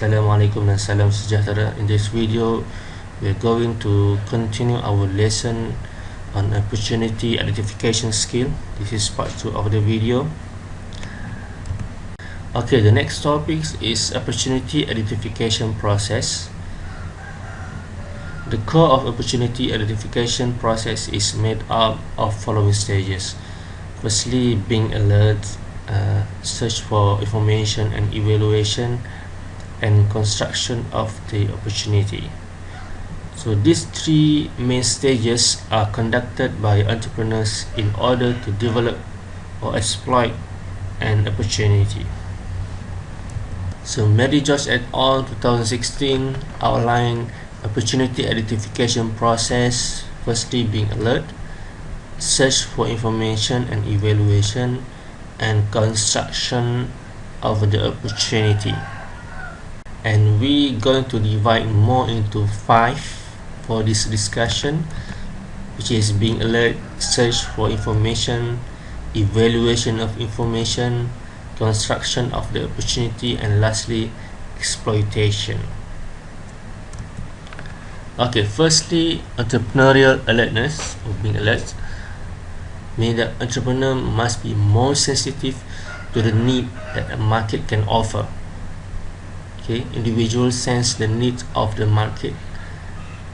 Assalamualaikum dan salam sejahtera. In this video, we're going to continue our lesson on opportunity identification skill. This is part 2 of the video. Okay, the next topic is opportunity identification process. The core of opportunity identification process is made up of following stages. Firstly, being alert, search for information and evaluation, and construction of the opportunity. So these three main stages are conducted by entrepreneurs in order to develop or exploit an opportunity. So Mary George et al. 2016 outlined opportunity identification process. Firstly, being alert, search for information and evaluation, and construction of the opportunity. And we're going to divide more into 5 for this discussion, which is being alert, search for information, evaluation of information, construction of the opportunity, and lastly, exploitation. Okay, firstly, entrepreneurial alertness or being alert means that entrepreneur must be more sensitive to the need that a market can offer. Okay, individuals sense the needs of the market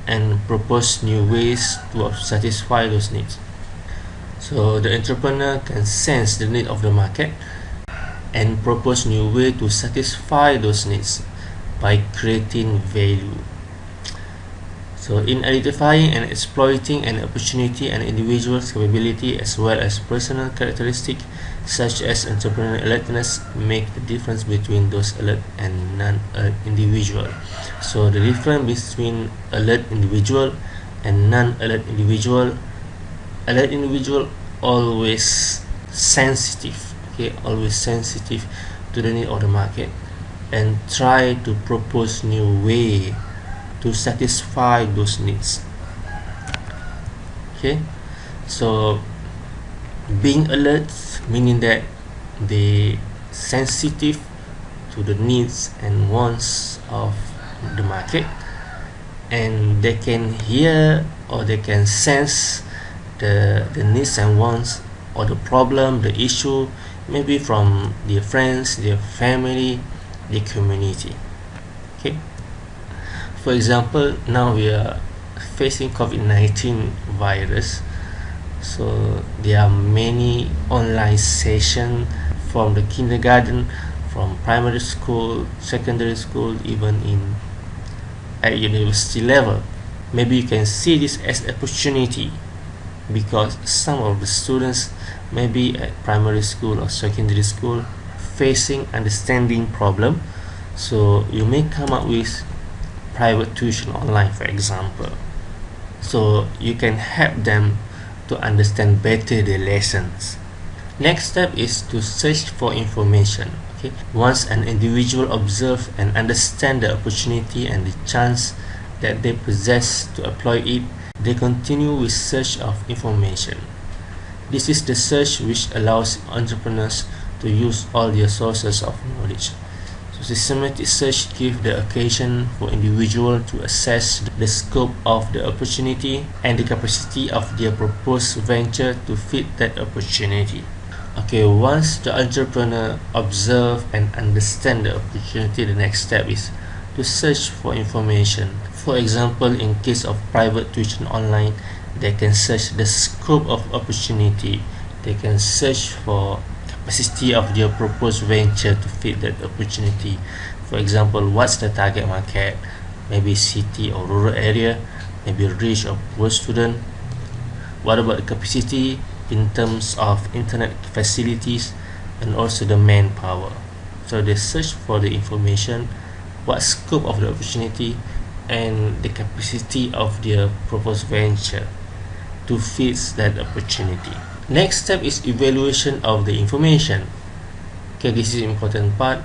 and propose new ways to satisfy those needs. So the entrepreneur can sense the need of the market and propose new way to satisfy those needs by creating value. So in identifying and exploiting an opportunity, an individual's capability as well as personal characteristics such as entrepreneurial alertness make the difference between those alert and non-alert individual. So the difference between alert individual and non-alert individual, alert individual always sensitive, okay, always sensitive to the need of the market and try to propose new way to satisfy those needs. Okay, so being alert meaning that they sensitive to the needs and wants of the market, and they can hear or they can sense the needs and wants or the problem, the issue, maybe from their friends, their family, their community. Okay, for example, now we are facing COVID-19 virus. So there are many online sessions from the kindergarten, from primary school, secondary school, even at university level. Maybe you can see this as an opportunity because some of the students maybe at primary school or secondary school facing understanding problem. So you may come up with private tuition online, for example. So you can help them to understand better the lessons. Next step is to search for information. Okay, once an individual observe and understand the opportunity and the chance that they possess to employ it, they continue with search of information. This is the search which allows entrepreneurs to use all their sources of knowledge. So systematic search gives the occasion for individual to assess the scope of the opportunity and the capacity of their proposed venture to fit that opportunity. Okay, once the entrepreneur observe and understand the opportunity, the next step is to search for information. For example, in case of private tuition online, they can search the scope of opportunity. They can search for capacity of their proposed venture to fit that opportunity. For example, what's the target market? Maybe city or rural area, maybe rich or poor student. What about the capacity in terms of internet facilities and also the manpower? So they search for the information, what scope of the opportunity and the capacity of their proposed venture to fit that opportunity. Next step is evaluation of the information. Okay, this is an important part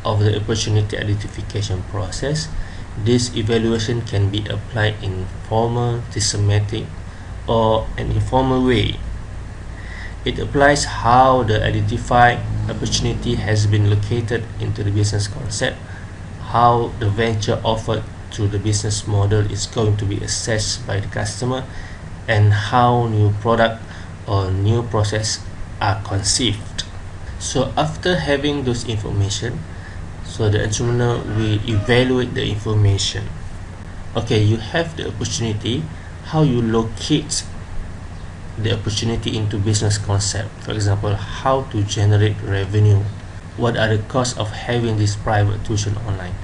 of the opportunity identification process. This evaluation can be applied in formal, systematic, or an informal way. It applies how the identified opportunity has been located into the business concept, how the venture offered through the business model is going to be assessed by the customer, and how new product or new process are conceived. So after having those information, so the entrepreneur will evaluate the information. Okay, you have the opportunity. How you locate the opportunity into business concept? For example, how to generate revenue, what are the costs of having this private tuition online,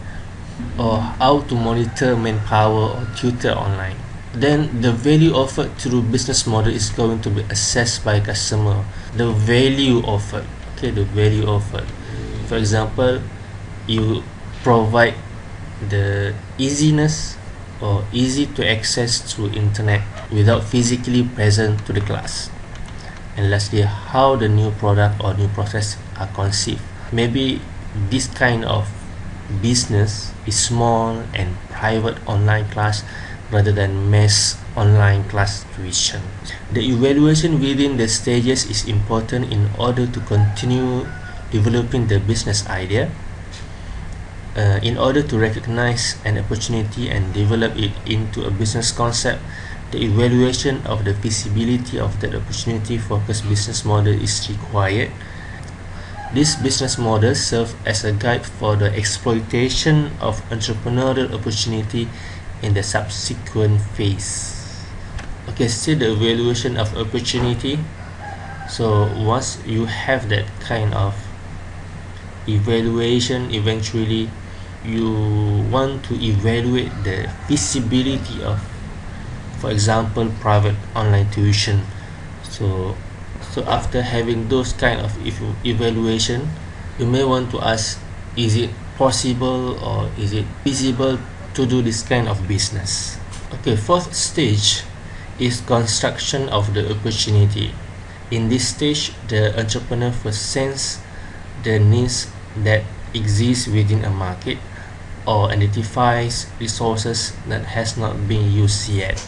or how to monitor manpower or tutor online. Then the value offered through business model is going to be assessed by customer. The value offered, okay, the value offered. For example, you provide the easiness or easy to access through internet without physically present to the class. And lastly, how the new product or new process are conceived. Maybe this kind of business is small and private online class rather than mass online class tuition. The evaluation within the stages is important in order to continue developing the business idea. In order to recognize an opportunity and develop it into a business concept, the evaluation of the feasibility of that opportunity focused business model is required. This business model serves as a guide for the exploitation of entrepreneurial opportunity in the subsequent phase. Okay, still the evaluation of opportunity. So once you have that kind of evaluation, eventually you want to evaluate the feasibility of, for example, private online tuition. So after having those kind of evaluation, you may want to ask, is it possible or is it feasible to do this kind of business? Okay, fourth stage is construction of the opportunity. In this stage, the entrepreneur first sense the needs that exist within a market or identifies resources that has not been used yet.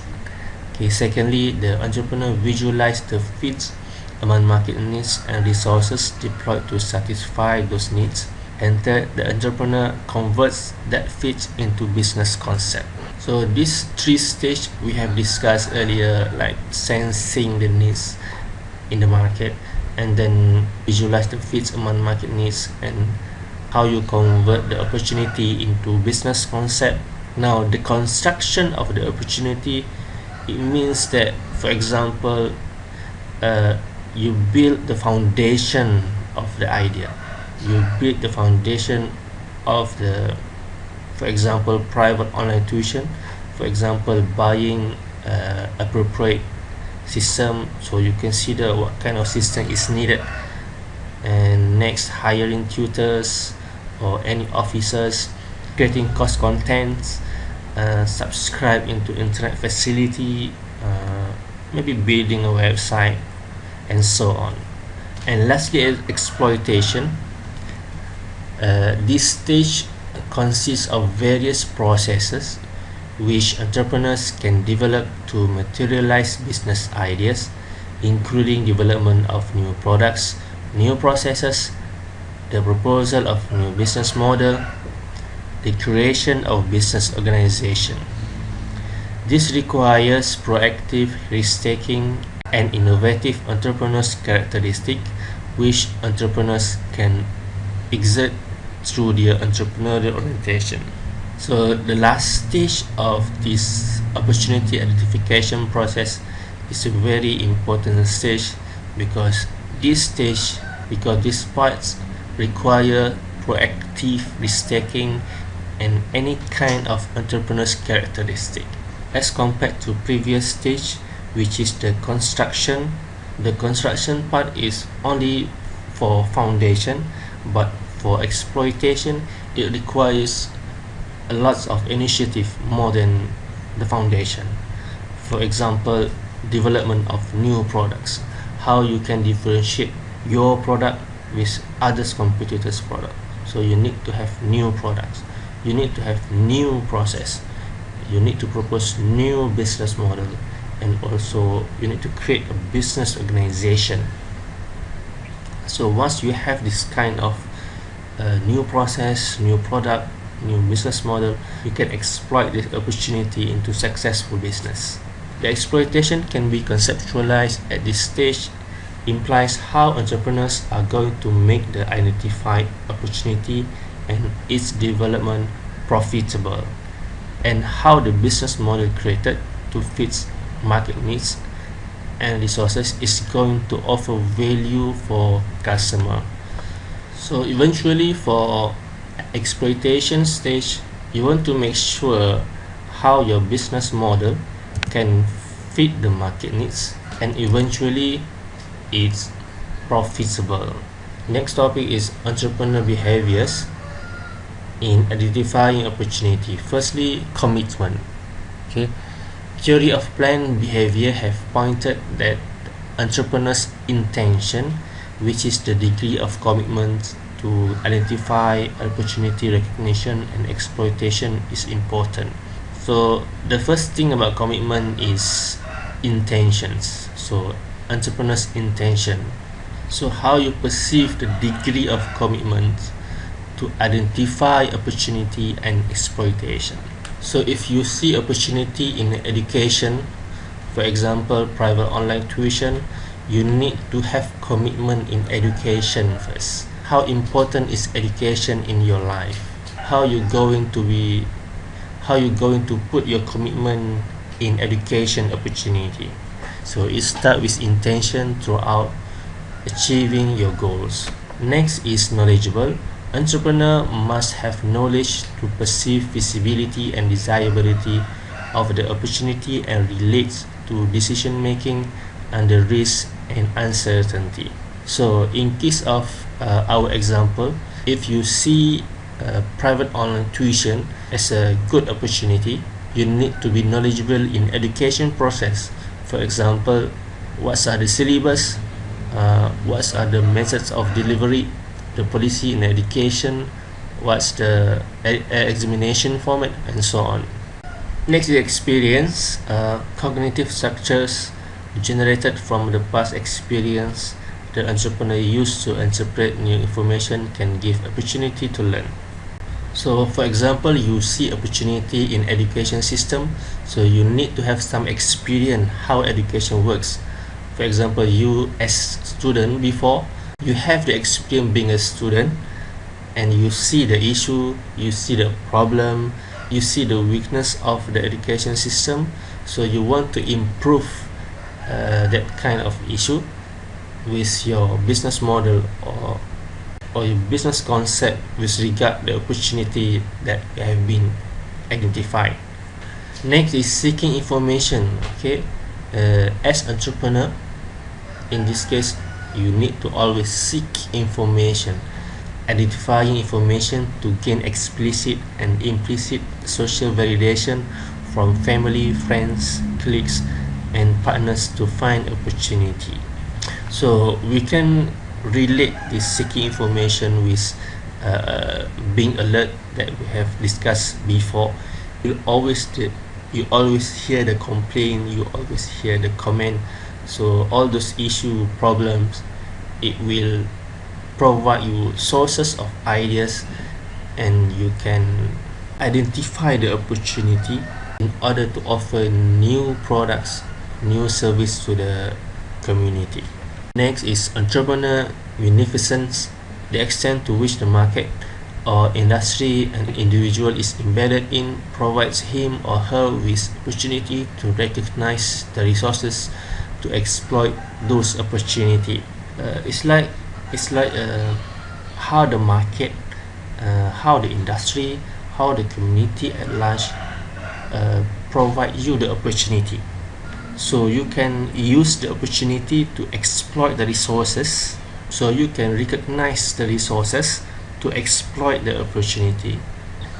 Okay, secondly, the entrepreneur visualize the fits among market needs and resources deployed to satisfy those needs. And third, the entrepreneur converts that fit into business concept. So these three stages we have discussed earlier, like sensing the needs in the market, and then visualize the fits among market needs, and how you convert the opportunity into business concept. Now the construction of the opportunity, it means that, for example, you build the foundation of the idea. You build the foundation of the, for example, private online tuition. For example, buying appropriate system, so you consider what kind of system is needed. And next, hiring tutors or any officers, creating course contents, subscribe into internet facility, maybe building a website, and so on. And lastly, exploitation. This stage consists of various processes which entrepreneurs can develop to materialize business ideas, including development of new products, new processes, the proposal of new business model, the creation of business organization. This requires proactive risk-taking and innovative entrepreneurs characteristic, which entrepreneurs can exert through their entrepreneurial orientation. So the last stage of this opportunity identification process is a very important stage, because these parts require proactive risk-taking and any kind of entrepreneur's characteristic. As compared to previous stage, which is the construction part is only for foundation, but for exploitation it requires a lot of initiative more than the foundation. For example, development of new products, how you can differentiate your product with others competitors product. So you need to have new products, you need to have new process, you need to propose new business model, and also you need to create a business organization. So once you have this kind of new process, new product, new business model, you can exploit this opportunity into successful business. The exploitation can be conceptualized at this stage, implies how entrepreneurs are going to make the identified opportunity and its development profitable, and how the business model created to fit market needs and resources is going to offer value for customer. So eventually, for exploitation stage, you want to make sure how your business model can fit the market needs and eventually it's profitable. Next topic is entrepreneur behaviors in identifying opportunity. Firstly, commitment. Okay, theory of planned behavior have pointed that entrepreneurs' intention, which is the degree of commitment to identify opportunity recognition and exploitation, is important. So the first thing about commitment is intentions. So entrepreneur's intention. So how you perceive the degree of commitment to identify opportunity and exploitation. So if you see opportunity in education, for example private online tuition, you need to have commitment in education first. How important is education in your life? How you going to put your commitment in education opportunity? So it starts with intention throughout achieving your goals. Next is knowledgeable. Entrepreneur must have knowledge to perceive feasibility and desirability of the opportunity and relates to decision making under risk and uncertainty. So in case of our example, if you see private online tuition as a good opportunity, you need to be knowledgeable in education process. For example, what are the syllabus, what are the methods of delivery, the policy in education, what's the examination format, and so on. Next is experience. Cognitive structures generated from the past experience the entrepreneur used to interpret new information can give opportunity to learn. So for example, you see opportunity in education system, so you need to have some experience how education works. For example, you as student before, you have the experience being a student and you see the issue, you see the problem, you see the weakness of the education system, so you want to improve that kind of issue with your business model or your business concept with regard the opportunity that have been identified. Next is seeking information. Okay, as entrepreneur, in this case, you need to always seek information, identifying information to gain explicit and implicit social validation from family, friends, colleagues, and partners to find opportunity. So we can relate this seeking information with being alert that we have discussed before. You always hear the complaint, you always hear the comment. So all those issue problems, it will provide you sources of ideas, and you can identify the opportunity in order to offer new products, new service to the community. Next is entrepreneur munificence. The extent to which the market or industry an individual is embedded in provides him or her with opportunity to recognize the resources to exploit those opportunity. It's like how the market, how the industry, how the community at large provide you the opportunity. So you can use the opportunity to exploit the resources. So you can recognize the resources to exploit the opportunity.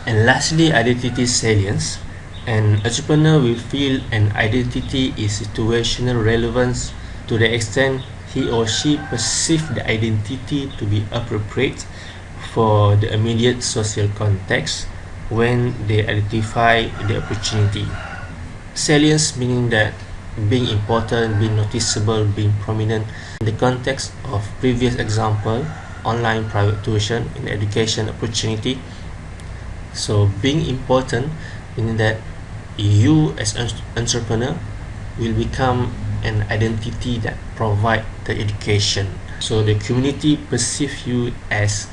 And lastly, identity salience. An entrepreneur will feel an identity is situational relevance to the extent he or she perceives the identity to be appropriate for the immediate social context when they identify the opportunity. Salience meaning that being important, being noticeable, being prominent. In the context of previous example, online private tuition in education opportunity, So being important meaning that you as an entrepreneur will become an identity that provide the education. So the community perceive you as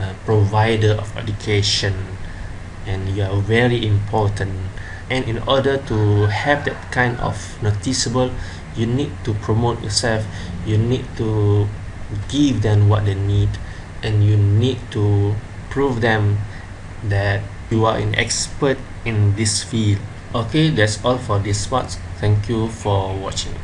a provider of education, and you are very important. And in order to have that kind of noticeable, you need to promote yourself, you need to give them what they need, and you need to prove them that you are an expert in this field. Okay, that's all for this part. Thank you for watching.